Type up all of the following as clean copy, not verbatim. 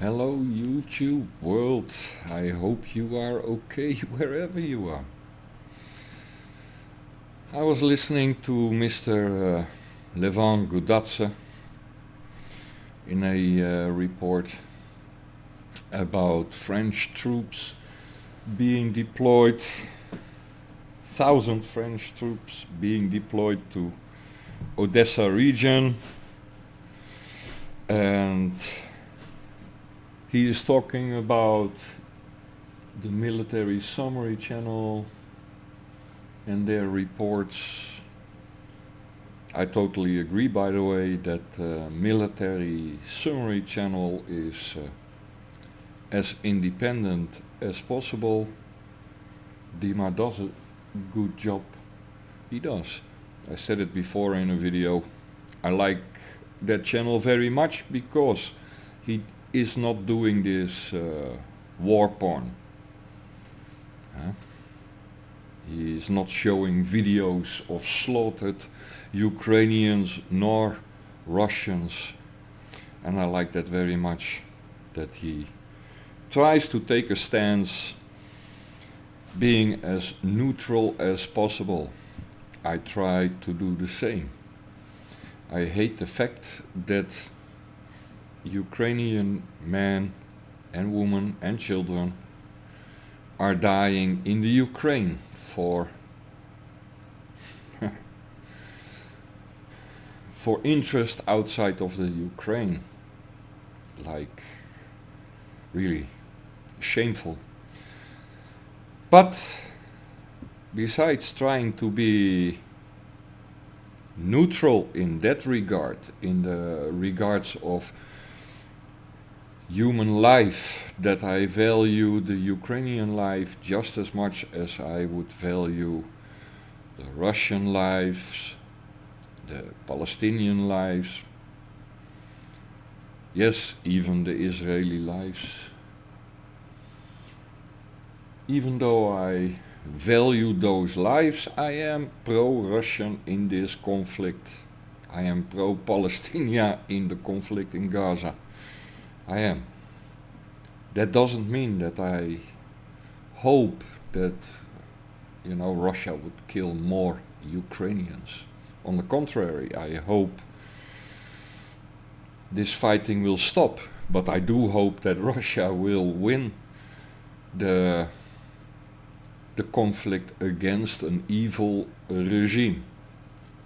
Hello YouTube world, I hope you are okay wherever you are. I was listening to Mr. Levan Gudatse in a report about French troops being deployed, 1,000 French troops being deployed to Odessa region, and he is talking about the military summary channel and their reports. I totally agree, by the way, that military summary channel is as independent as possible. Dima does a good job. He does. I said it before in a video. I like that channel very much because he is not doing this war porn. He is not showing videos of slaughtered Ukrainians nor Russians, and I like that very much, that he tries to take a stance being as neutral as possible. I try to do the same. I hate the fact that Ukrainian men and women and children are dying in the Ukraine for for interest outside of the Ukraine. Like, really shameful. But besides trying to be neutral in that regard, in the regards of human life, that I value the Ukrainian life just as much as I would value the Russian lives, the Palestinian lives, yes, even the Israeli lives. Even though I value those lives, I am pro-Russian in this conflict. I am pro-Palestinian in the conflict in Gaza. I am. That doesn't mean that I hope that, Russia would kill more Ukrainians. On the contrary, I hope this fighting will stop. But I do hope that Russia will win the conflict against an evil regime.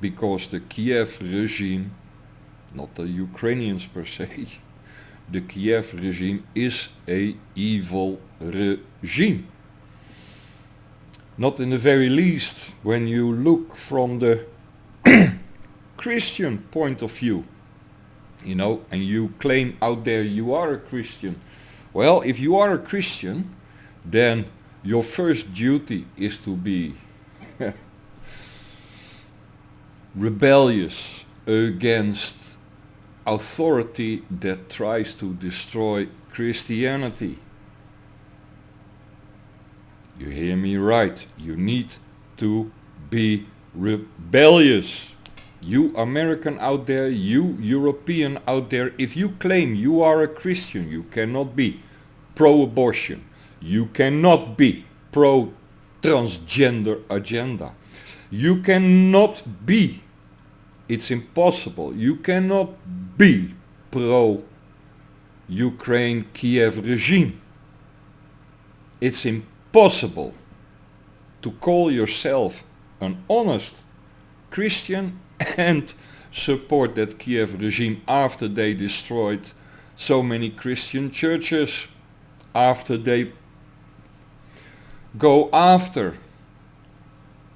Because the Kiev regime, not the Ukrainians per se, the Kiev regime is a evil regime. Not in the very least when you look from the Christian point of view, and you claim out there you are a Christian. Well, if you are a Christian, then your first duty is to be rebellious against authority that tries to destroy Christianity. You hear me right. You need to be rebellious. You American out there, you European out there, if you claim you are a Christian, you cannot be pro-abortion. You cannot be pro-transgender agenda. You cannot be, it's impossible, you cannot be pro-Ukraine Kiev regime. It's impossible to call yourself an honest Christian and support that Kiev regime after they destroyed so many Christian churches, after they go after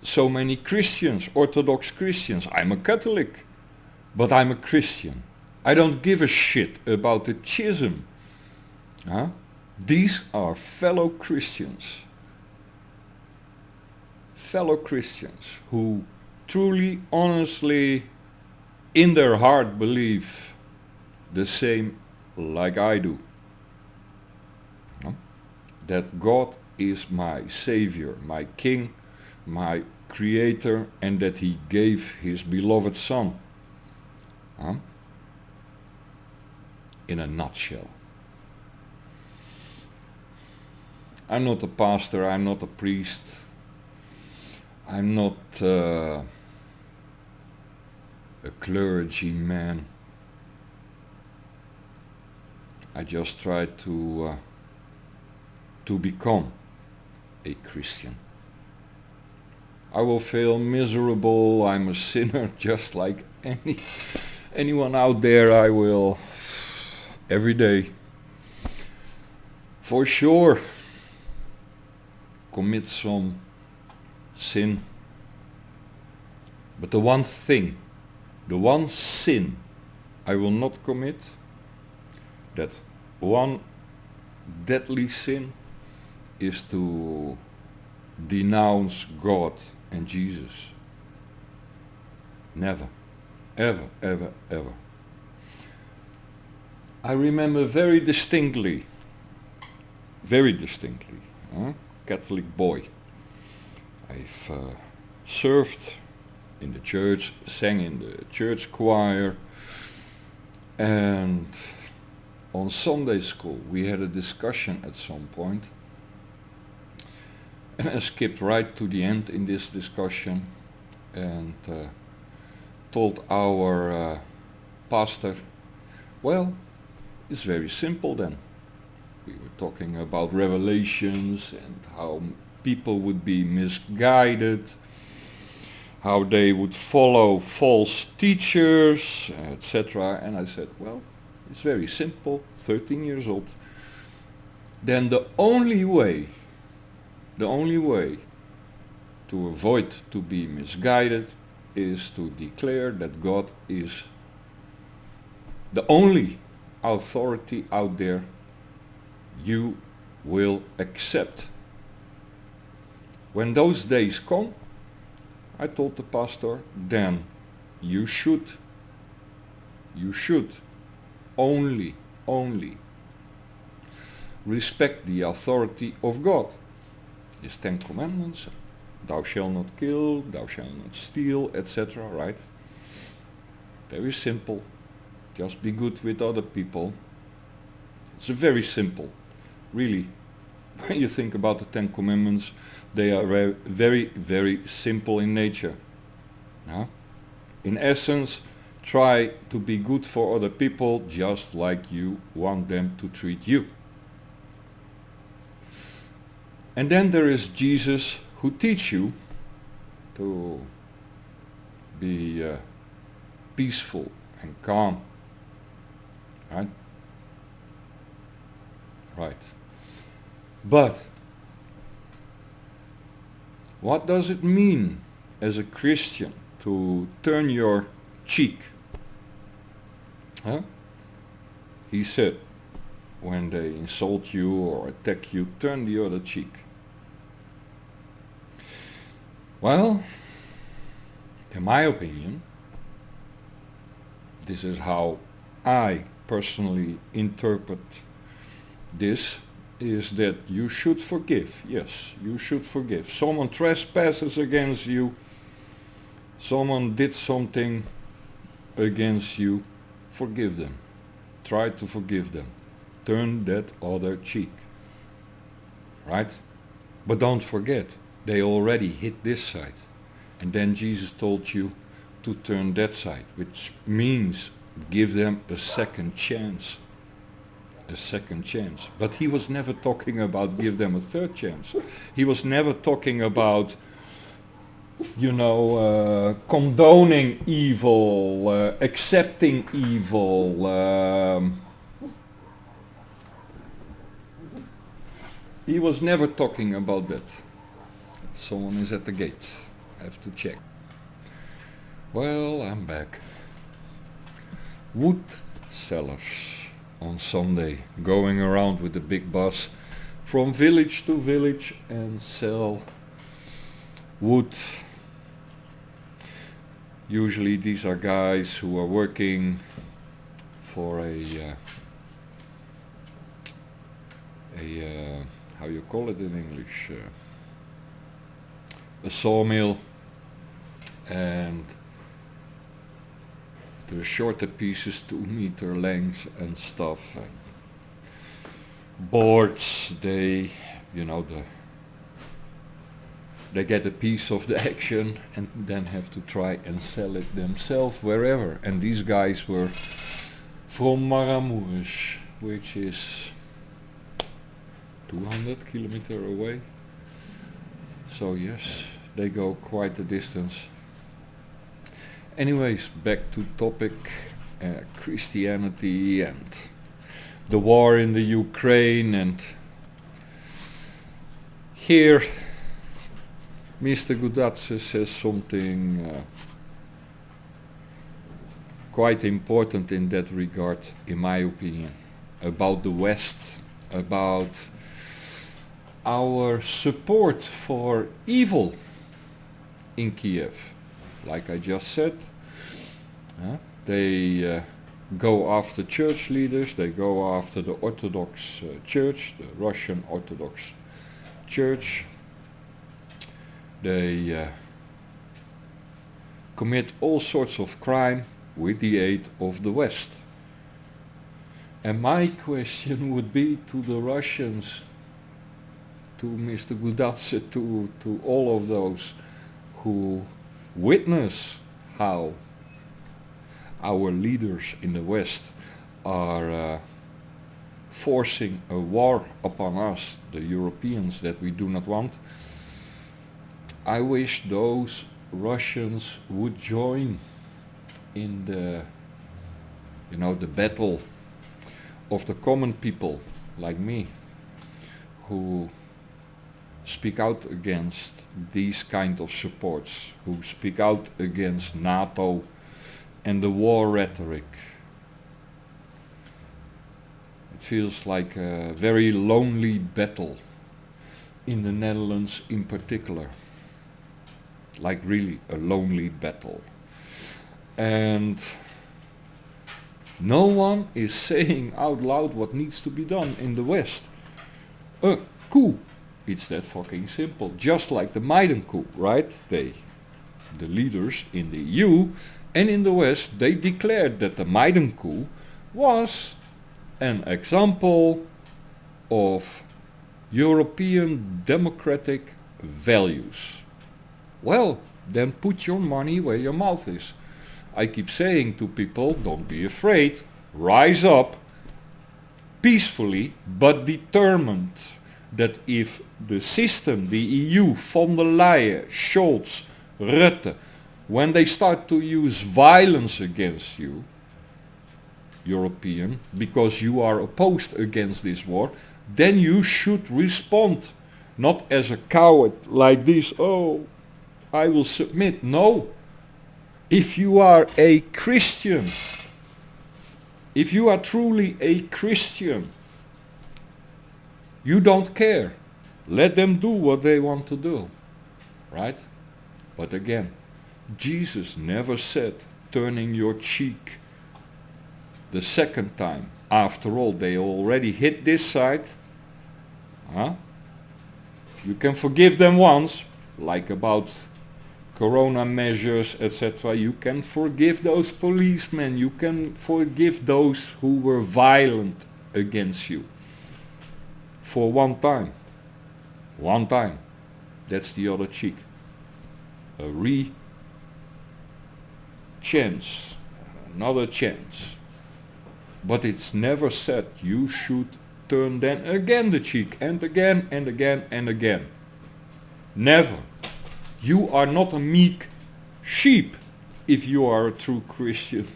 so many Christians, Orthodox Christians. I'm a Catholic, but I'm a Christian. I don't give a shit about the schism. These are fellow Christians. Fellow Christians who truly, honestly, in their heart believe the same like I do. That God is my Savior, my King, my Creator, and that He gave His beloved Son. In a nutshell. I'm not a pastor, I'm not a priest, I'm not a clergyman. I just try to become a Christian. I will fail miserable, I'm a sinner just like anyone out there. I will every day for sure commit some sin. But the one thing, the one sin I will not commit, that one deadly sin, is to denounce God and Jesus. Never, ever, ever, ever. I remember very distinctly, Catholic boy. I've served in the church, sang in the church choir, and on Sunday school we had a discussion at some point, and I skipped right to the end in this discussion and told our pastor, well, it's very simple then. We were talking about revelations and how people would be misguided, how they would follow false teachers, etc. And I said, well, it's very simple, 13 years old. Then the only way to avoid to be misguided is to declare that God is the only authority out there you will accept. When those days come, I told the pastor, then you should only respect the authority of God. His 10 commandments, thou shalt not kill, thou shalt not steal, etc., right? Very simple. Just be good with other people. It's very simple. Really, when you think about the 10 commandments, they are very, very simple in nature. In essence, try to be good for other people just like you want them to treat you. And then there is Jesus, who teach you to be peaceful and calm. Right. But what does it mean as a Christian to turn your cheek? He said, when they insult you or attack you, turn the other cheek. Well, in my opinion, this is how I personally interpret this, is that you should forgive. Yes, you should forgive. Someone trespasses against you, someone did something against you, forgive them. Try to forgive them. Turn that other cheek. Right? But don't forget, they already hit this side. And then Jesus told you to turn that side, which means give them a second chance. A second chance. But he was never talking about give them a third chance. He was never talking about, condoning evil, accepting evil. He was never talking about that. Someone is at the gate. I have to check. Well, I'm back. Wood sellers on Sunday, going around with the big bus from village to village and sell wood. Usually these are guys who are working for a how you call it in English, a sawmill, and the shorter pieces 2 meter length and stuff. And boards they they get a piece of the action and then have to try and sell it themselves wherever. And these guys were from Maramuresh, which is 200 kilometers away. So yes, they go quite a distance. Anyways, back to topic, Christianity and the war in the Ukraine. And here Mr. Gudatse says something quite important in that regard, in my opinion, about the West, about our support for evil in Kiev. Like I just said, they go after church leaders, they go after the Orthodox Church, the Russian Orthodox Church. They commit all sorts of crime with the aid of the West. And my question would be to the Russians, to Mr. Gudatse, to all of those who witness how our leaders in the West are forcing a war upon us, the Europeans, that we do not want. I wish those Russians would join in the battle of the common people like me, who speak out against these kind of supports, who speak out against NATO and the war rhetoric. It feels like a very lonely battle in the Netherlands in particular. Like really a lonely battle. And no one is saying out loud what needs to be done in the West. A coup. It's that fucking simple. Just like the Maidan coup, right? The leaders in the EU and in the West, they declared that the Maidan coup was an example of European democratic values. Well, then put your money where your mouth is. I keep saying to people, don't be afraid, rise up, peacefully but determined, that if the system, the EU, von der Leyen, Scholz, Rutte, when they start to use violence against you, European, because you are opposed against this war, then you should respond. Not as a coward like this, oh, I will submit. No. If you are a Christian, if you are truly a Christian, you don't care. Let them do what they want to do. Right? But again, Jesus never said turning your cheek the second time. After all, they already hit this side. You can forgive them once, like about corona measures, etc. You can forgive those policemen. You can forgive those who were violent against you. For one time. One time. That's the other cheek. A chance. Another chance. But it's never said you should turn then again the cheek. And again and again and again. Never. You are not a meek sheep if you are a true Christian.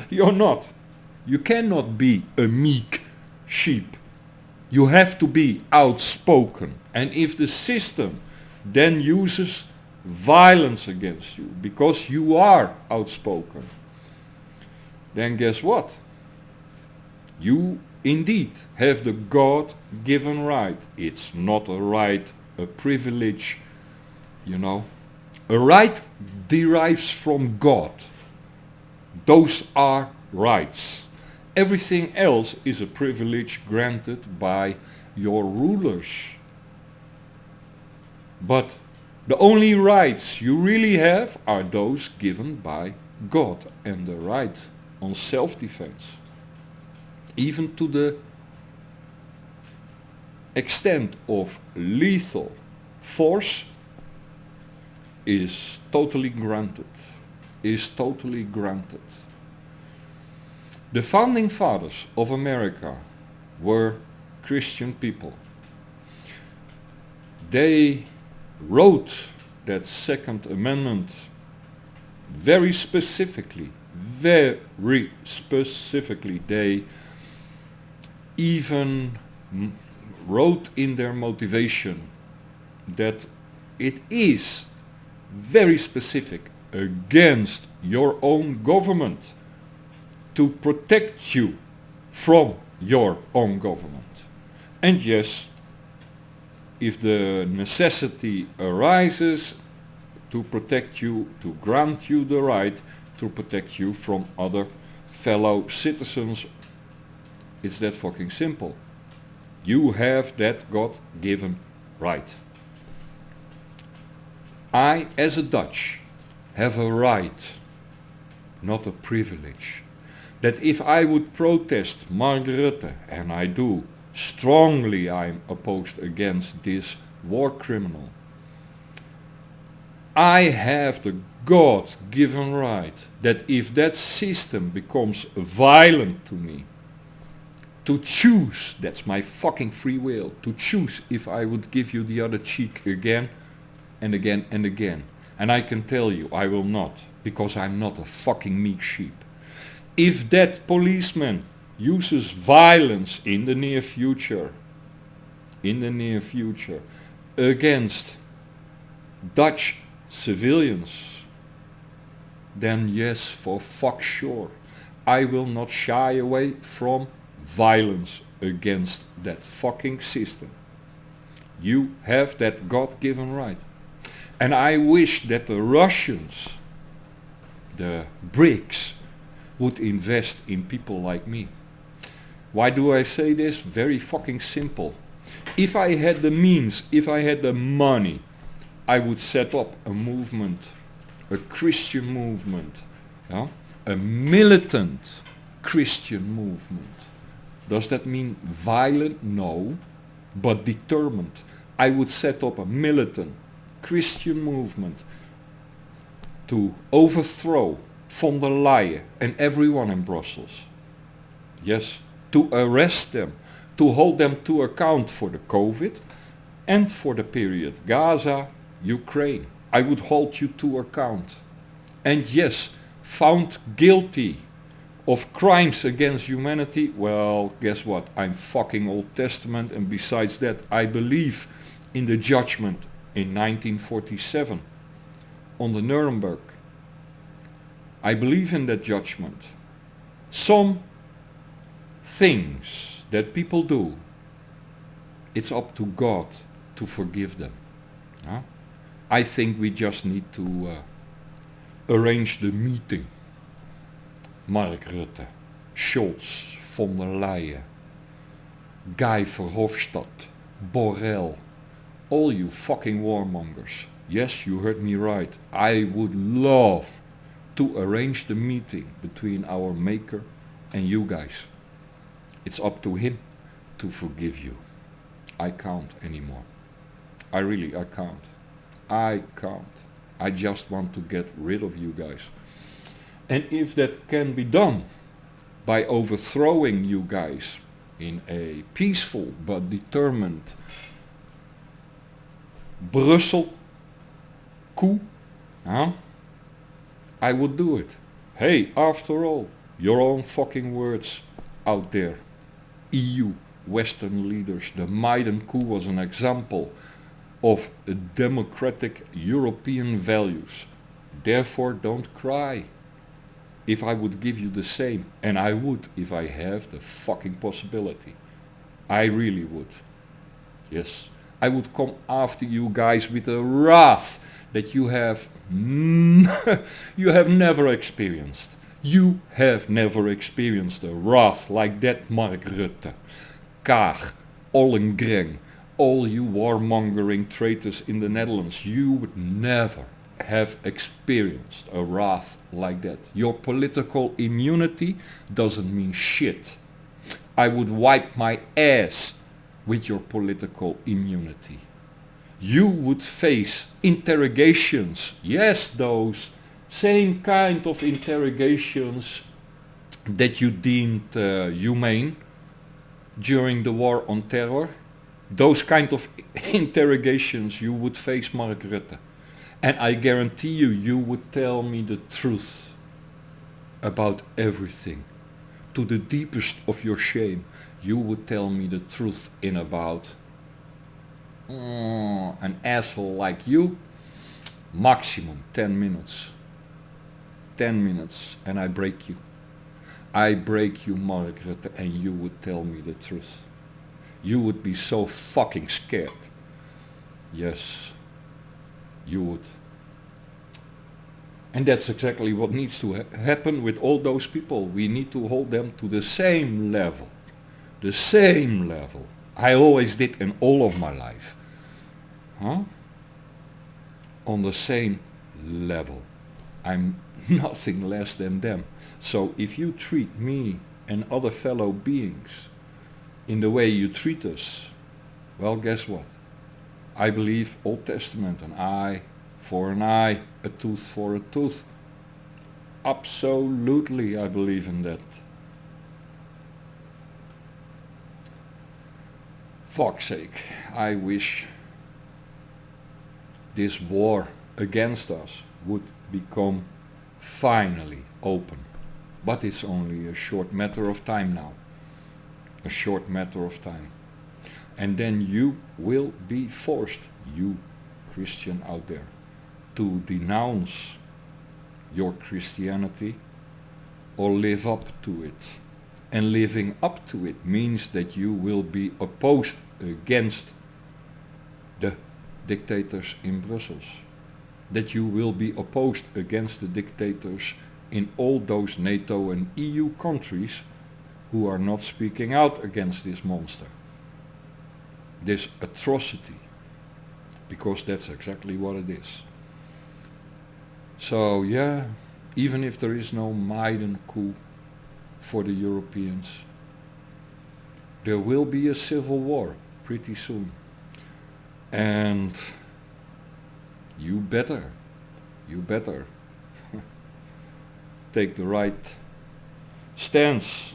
You're not. You cannot be a meek sheep. You have to be outspoken. And if the system then uses violence against you because you are outspoken, then guess what? You indeed have the God-given right. It's not a right, a privilege, A right derives from God. Those are rights. Everything else is a privilege granted by your rulers. But the only rights you really have are those given by God, and the right on self-defense. Even to the extent of lethal force is totally granted. Is totally granted. The founding fathers of America were Christian people. They wrote that Second Amendment very specifically. They even wrote in their motivation that it is very specific against your own government to protect you from your own government. And yes, if the necessity arises to protect you, to grant you the right to protect you from other fellow citizens, it's that fucking simple. You have that God-given right. I, as a Dutch, have a right, not a privilege, that if I would protest Mark Rutte, and I do, strongly I'm opposed against this war criminal, I have the God-given right that if that system becomes violent to me, to choose, that's my fucking free will, to choose if I would give you the other cheek again and again and again. And I can tell you, I will not, because I'm not a fucking meek sheep. If that policeman uses violence in the near future, against Dutch civilians, then yes, for fuck sure, I will not shy away from violence against that fucking system. You have that God-given right. And I wish that the Russians, the BRICS, would invest in people like me. Why do I say this? Very fucking simple. If I had the means, if I had the money, I would set up a movement, a Christian movement, yeah? A militant Christian movement. Does that mean violent? No, but determined. I would set up a militant Christian movement to overthrow von der Leyen and everyone in Brussels. Yes, to arrest them, to hold them to account for the COVID and for the period Gaza, Ukraine. I would hold you to account. And yes, found guilty of crimes against humanity, well, guess what? I'm fucking Old Testament, and besides that, I believe in the judgment in 1947 on the Nuremberg. I believe in that judgment. Some things that people do, it's up to God to forgive them. Huh? I think we just need to arrange the meeting. Mark Rutte, Scholz, von der Leyen, Guy Verhofstadt, Borrell, all you fucking warmongers. Yes, you heard me right. I would love to arrange the meeting between our maker and you guys. It's up to him to forgive you. I can't anymore. I can't. I can't. I just want to get rid of you guys. And if that can be done by overthrowing you guys in a peaceful but determined Brussels coup, huh? I would do it. Hey, after all, your own fucking words out there. EU, Western leaders, the Maidan coup was an example of democratic European values. Therefore, don't cry. If I would give you the same, and I would if I have the fucking possibility. I really would. Yes, I would come after you guys with a wrath that you have never experienced. You have never experienced a wrath like that, Mark Rutte, Kaag, Ollengren, all you warmongering traitors in the Netherlands. You would never have experienced a wrath like that. Your political immunity doesn't mean shit. I would wipe my ass with your political immunity. You would face interrogations, yes, those same kind of interrogations that you deemed humane during the war on terror. Those kind of interrogations you would face, Mark Rutte. And I guarantee you, you would tell me the truth about everything. To the deepest of your shame, you would tell me the truth in about an asshole like you, maximum 10 minutes. 10 minutes and I break you. I break you, Mark Rutte, and you would tell me the truth. You would be so fucking scared. Yes, you would. And that's exactly what needs to happen with all those people. We need to hold them to the same level. The same level. I always did in all of my life. On the same level. I'm nothing less than them. So if you treat me and other fellow beings in the way you treat us, well, guess what? I believe Old Testament, an eye for an eye, a tooth for a tooth. Absolutely, I believe in that. Fuck's sake, I wish this war against us would become finally open. But it's only a short matter of time now. A short matter of time. And then you will be forced, you Christian out there, to denounce your Christianity or live up to it. And living up to it means that you will be opposed against the dictators in Brussels. That you will be opposed against the dictators in all those NATO and EU countries who are not speaking out against this monster. This atrocity. Because that's exactly what it is. So yeah, even if there is no Maidan coup for the Europeans, there will be a civil war pretty soon. And you better take the right stance.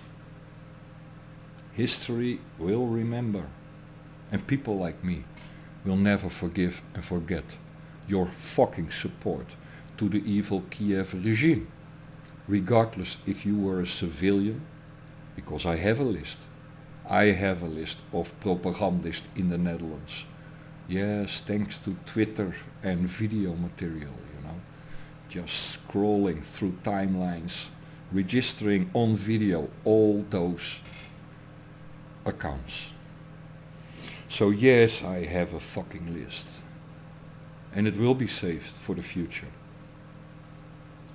History will remember. And people like me will never forgive and forget your fucking support to the evil Kiev regime. Regardless if you were a civilian, because I have a list. I have a list of propagandists in the Netherlands. Yes, thanks to Twitter and video material, you know. Just scrolling through timelines, registering on video all those accounts. So yes, I have a fucking list. And it will be saved for the future.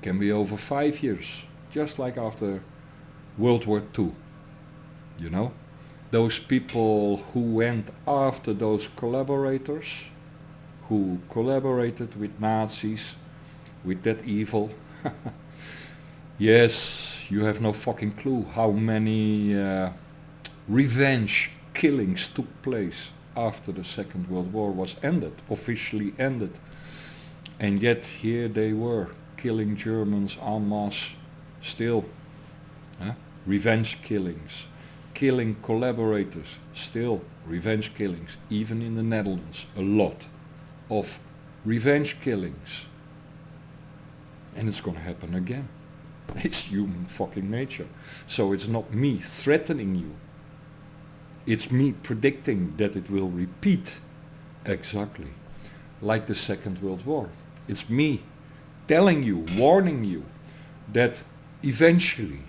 Can be over 5 years, just like after World War II. You know? Those people who went after those collaborators, who collaborated with Nazis, with that evil. Yes, you have no fucking clue how many revenge killings took place after the Second World War was ended, officially ended. And yet here they were, killing Germans en masse still. Revenge killings. Killing collaborators, still revenge killings, even in the Netherlands, a lot of revenge killings. And it's gonna happen again. It's human fucking nature. So it's not me threatening you. It's me predicting that it will repeat exactly like the Second World War. It's me telling you, warning you that eventually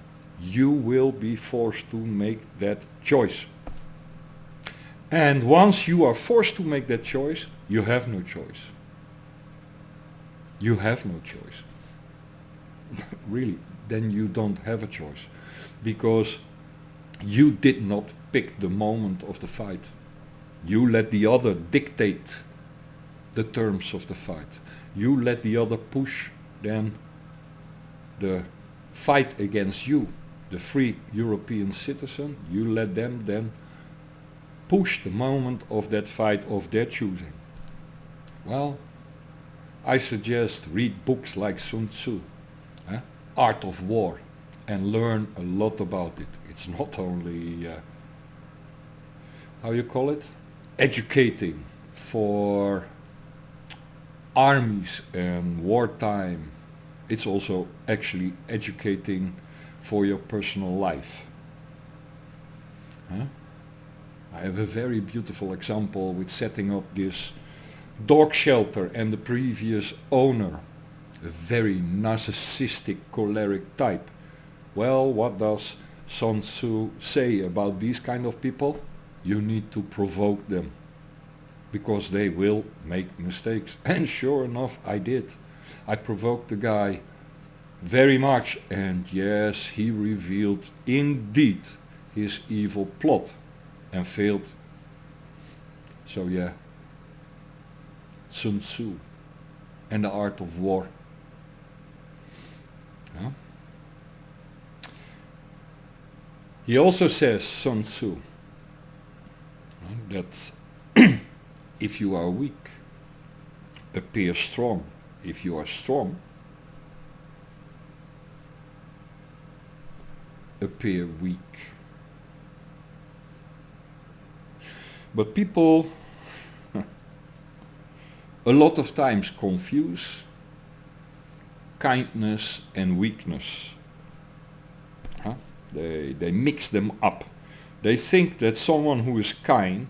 you will be forced to make that choice. And once you are forced to make that choice, you have no choice. You have no choice. Really, then you don't have a choice. Because you did not pick the moment of the fight. You let the other dictate the terms of the fight. You let the other push then the fight against you. The free European citizen, you let them then push the moment of that fight of their choosing? Well, I suggest read books like Sun Tzu, Art of War, and learn a lot about it. It's not only, how you call it, educating for armies and wartime. It's also actually educating for your personal life. I have a very beautiful example with setting up this dog shelter and the previous owner, a very narcissistic, choleric type. Well, what does Sun Tzu say about these kind of people? You need to provoke them, because they will make mistakes. And sure enough, I did. I provoked the guy very much, and yes, he revealed indeed his evil plot and failed. So yeah, Sun Tzu and the Art of War. Yeah. He also says, Sun Tzu, that if you are weak, appear strong. If you are strong, appear weak. But people a lot of times confuse kindness and weakness. They mix them up. They think that someone who is kind,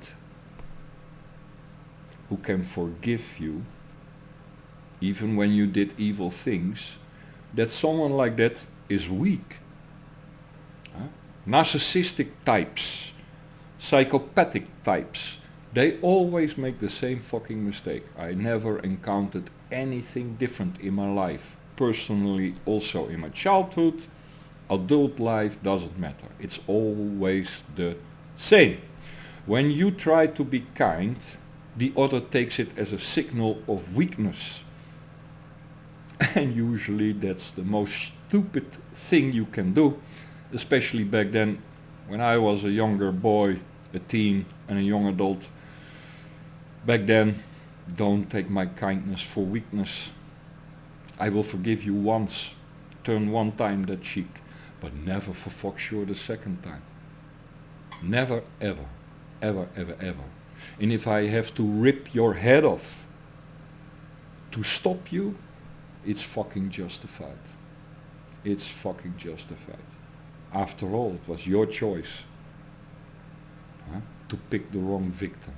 who can forgive you, even when you did evil things, that someone like that is weak. Narcissistic types, psychopathic types, they always make the same fucking mistake. I never encountered anything different in my life. Personally, also in my childhood, adult life, doesn't matter. It's always the same. When you try to be kind, the other takes it as a signal of weakness. And usually that's the most stupid thing you can do, especially back then when I was a younger boy, a teen and a young adult. Back then, don't take my kindness for weakness. I will forgive you once, turn one time that cheek, but never for fuck sure the second time. Never, ever, ever, ever, ever. And if I have to rip your head off to stop you, it's fucking justified. It's fucking justified. After all, it was your choice to pick the wrong victim.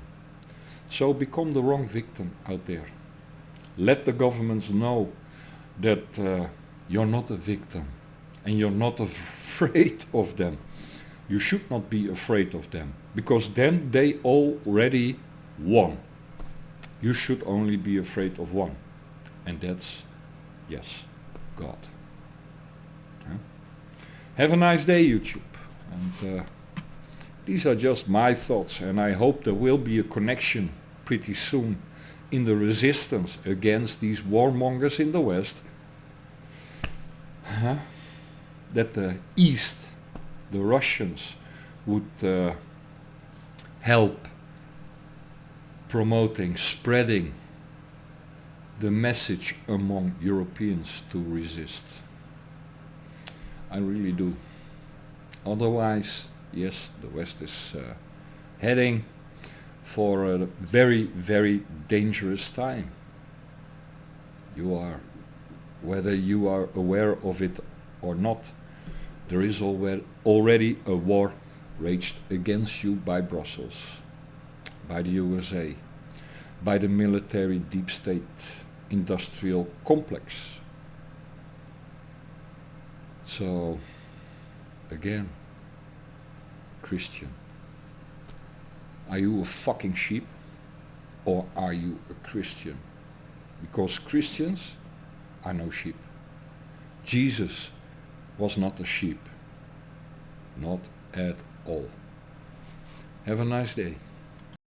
So become the wrong victim out there. Let the governments know that you're not a victim and you're not afraid of them. You should not be afraid of them, because then they already won. You should only be afraid of one, and that's, yes, God. Have a nice day, YouTube. And these are just my thoughts, and I hope there will be a connection pretty soon in the resistance against these warmongers in the West. That the East, the Russians, would help promoting, spreading the message among Europeans to resist. I really do. Otherwise, yes, the West is heading for a very, very dangerous time. You are, whether you are aware of it or not, there is already a war waged against you by Brussels, by the USA, by the military deep state industrial complex. So, again, Christian, are you a fucking sheep, or are you a Christian? Because Christians are no sheep. Jesus was not a sheep. Not at all. Have a nice day.